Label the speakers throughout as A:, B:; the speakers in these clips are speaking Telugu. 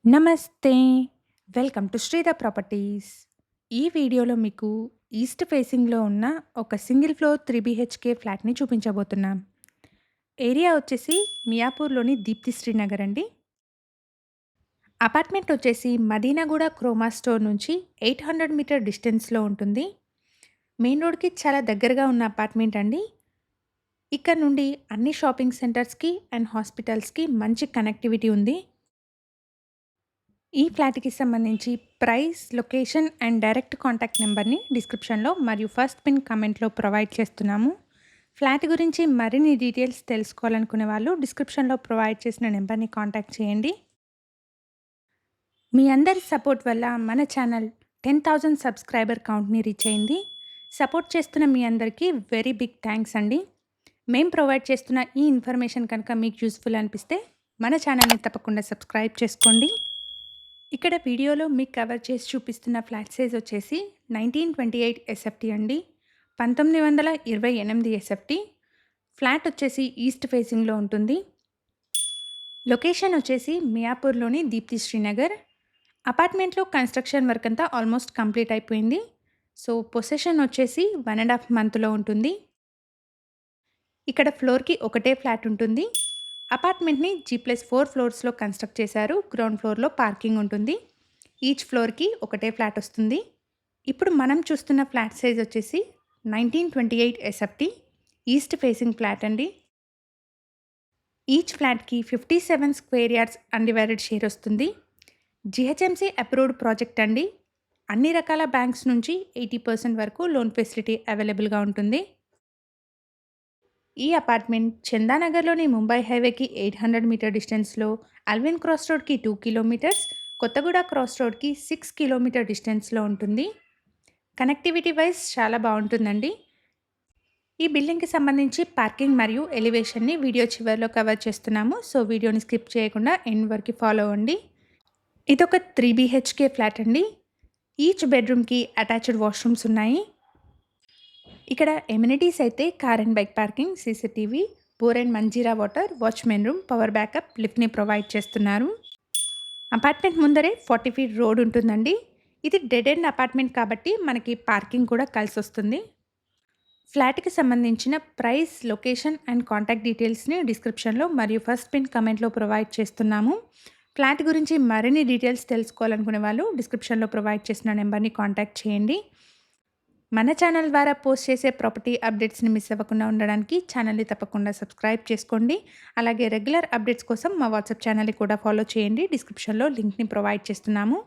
A: నమస్తే! Welcome to Sridha properties. ఈ వీడియోలో మీకు ఈస్ట్ ఫేసింగ్‌లో ఉన్న ఒక సింగిల్ ఫ్లోర్ 3 బీహెచ్‌కే ఫ్లాట్‌ని చూపించబోతున్నాం. ఏరియా వచ్చేసి మియాపూర్‌లోని దీప్తి శ్రీనగర్ అండి. అపార్ట్మెంట్ వచ్చేసి మదీనాగూడ క్రోమా స్టోర్ నుంచి 800 మీటర్ డిస్టెన్స్‌లో ఉంటుంది. మెయిన్ రోడ్‌కి చాలా దగ్గరగా ఉన్న అపార్ట్మెంట్ అండి. ఇక్కడ నుండి అన్ని షాపింగ్ సెంటర్స్‌కి అండ్ హాస్పిటల్స్‌కి మంచి కనెక్టివిటీ ఉంది. ఈ ఫ్లాట్‌కి సంబంధించి price, location and direct contact నెంబర్‌ని డిస్క్రిప్షన్‌లో మరియు ఫస్ట్ పిన్ కామెంట్‌లో ప్రొవైడ్ చేస్తున్నాము. ఫ్లాట్ గురించి మరిన్ని డీటెయిల్స్ తెలుసుకోవాలనుకునే వాళ్ళు డిస్క్రిప్షన్‌లో ప్రొవైడ్ చేసిన నెంబర్‌ని కాంటాక్ట్ చేయండి. మీ అందరి సపోర్ట్ వల్ల మన ఛానల్ 10,000 సబ్స్క్రైబర్ కౌంట్‌ని రీచ్ అయింది. సపోర్ట్ చేస్తున్న మీ అందరికీ వెరీ బిగ్ థాంక్స్ అండి. మేము ప్రొవైడ్ చేస్తున్న ఈ ఇన్ఫర్మేషన్ కనుక మీకు యూజ్‌ఫుల్ అనిపిస్తే మన ఛానల్‌ని తప్పకుండా సబ్స్క్రైబ్ చేసుకోండి. ఇక్కడ వీడియోలో మీకు కవర్ చేసి చూపిస్తున్న ఫ్లాట్ సైజ్ వచ్చేసి 1928 ఎస్ఎఫ్టీ అండి. 1928 ఎస్ఎఫ్టీ. ఫ్లాట్ వచ్చేసి ఈస్ట్ ఫేసింగ్‌లో ఉంటుంది. లొకేషన్ వచ్చేసి మియాపూర్‌లోని దీప్తి శ్రీనగర్. అపార్ట్మెంట్‌లో కన్‌స్ట్రక్షన్ వర్క్ అంతా ఆల్మోస్ట్ కంప్లీట్ అయిపోయింది. సో, పొసెషన్ వచ్చేసి 1½ మంత్‌లో ఉంటుంది. ఇక్కడ ఫ్లోర్‌కి ఒకటే ఫ్లాట్ ఉంటుంది. అపార్ట్మెంట్‌ని G+4 ఫ్లోర్స్‌లో కన్‌స్ట్రక్ట్ చేశారు. గ్రౌండ్ ఫ్లోర్‌లో పార్కింగ్ ఉంటుంది. ఈచ్ ఫ్లోర్‌కి ఒకటే ఫ్లాట్ వస్తుంది. ఇప్పుడు మనం చూస్తున్న ఫ్లాట్ సైజ్ వచ్చేసి 1928 ఎస్ఎఫ్టీ ఈస్ట్ ఫేసింగ్ ఫ్లాట్ అండి. ఈచ్ ఫ్లాట్‌కి 57 స్క్వేర్ యార్డ్స్ అన్‌డివైడెడ్ షేర్ వస్తుంది. జీహెచ్ఎంసీ అప్రూవ్డ్ ప్రాజెక్ట్ అండి. అన్ని రకాల బ్యాంక్స్ నుంచి 80% వరకు లోన్ ఫెసిలిటీ అవైలబుల్‌గా ఉంటుంది. ఈ అపార్ట్మెంట్ చందానగర్‌లోని ముంబై హైవేకి 800 మీటర్ డిస్టెన్స్‌లో, అల్విన్ క్రాస్ రోడ్‌కి 2 కిలోమీటర్స్, కొత్తగూడ క్రాస్ రోడ్‌కి 6 కిలోమీటర్ డిస్టెన్స్‌లో ఉంటుంది. కనెక్టివిటీ వైజ్ చాలా బావుంటుందండి. ఈ బిల్డింగ్‌కి సంబంధించి పార్కింగ్ మరియు ఎలివేషన్‌ని వీడియో చివరిలో కవర్ చేస్తున్నాము. సో, వీడియోని స్కిప్ చేయకుండా ఎండ్ వరకు ఫాలో అవ్వండి. ఇదొక 3 బీహెచ్‌కే ఫ్లాట్ అండి. ఈచ్ బెడ్‌రూమ్‌కి అటాచ్డ్ వాష్‌రూమ్స్ ఉన్నాయి. ఇక్కడ ఎమ్యూనిటీస్ అయితే car and bike parking, CCTV, bore and Manjira water, watchman room, power backup, లిఫ్ట్‌ని ప్రొవైడ్ చేస్తున్నారు. అపార్ట్మెంట్ ముందరే 40 ఫీట్ రోడ్ ఉంటుందండి. ఇది డెడ్ ఎండ్ అపార్ట్మెంట్ కాబట్టి మనకి పార్కింగ్ కూడా కలిసొస్తుంది. ఫ్లాట్‌కి సంబంధించిన ప్రైస్, లొకేషన్ అండ్ కాంటాక్ట్ డీటెయిల్స్‌ని డిస్క్రిప్షన్‌లో మరియు ఫస్ట్ పిన్ కామెంట్‌లో ప్రొవైడ్ చేస్తున్నాము. ఫ్లాట్ గురించి మరిన్ని డీటెయిల్స్ తెలుసుకోవాలనుకునే వాళ్ళు డిస్క్రిప్షన్‌లో ప్రొవైడ్ చేసిన నెంబర్‌ని కాంటాక్ట్ చేయండి. మన ఛానల్ ద్వారా పోస్ట్ చేసే ప్రాపర్టీ అప్డేట్స్‌ని మిస్ అవ్వకుండా ఉండడానికి ఛానల్‌ని తప్పకుండా సబ్స్క్రైబ్ చేసుకోండి. అలాగే రెగ్యులర్ అప్డేట్స్ కోసం మా వాట్సాప్ ఛానల్‌ని కూడా ఫాలో చేయండి. డిస్క్రిప్షన్‌లో లింక్‌ని ప్రొవైడ్ చేస్తున్నాము.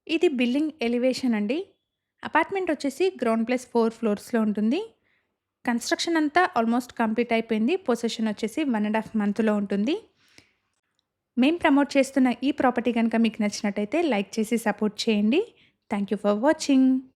A: ఇది బిల్డింగ్ ఎలివేషన్ అండి. అపార్ట్మెంట్ వచ్చేసి గ్రౌండ్ ప్లస్ 4 ఫ్లోర్స్‌లో ఉంటుంది. కన్‌స్ట్రక్షన్ అంతా ఆల్మోస్ట్ కంప్లీట్ అయిపోయింది. పొసెషన్ వచ్చేసి 1½ మంత్‌లో ఉంటుంది. మేము ప్రమోట్ చేస్తున్న ఈ ప్రాపర్టీ గనుక మీకు నచ్చినట్టయితే లైక్ చేసి సపోర్ట్ చేయండి. Thank you for watching.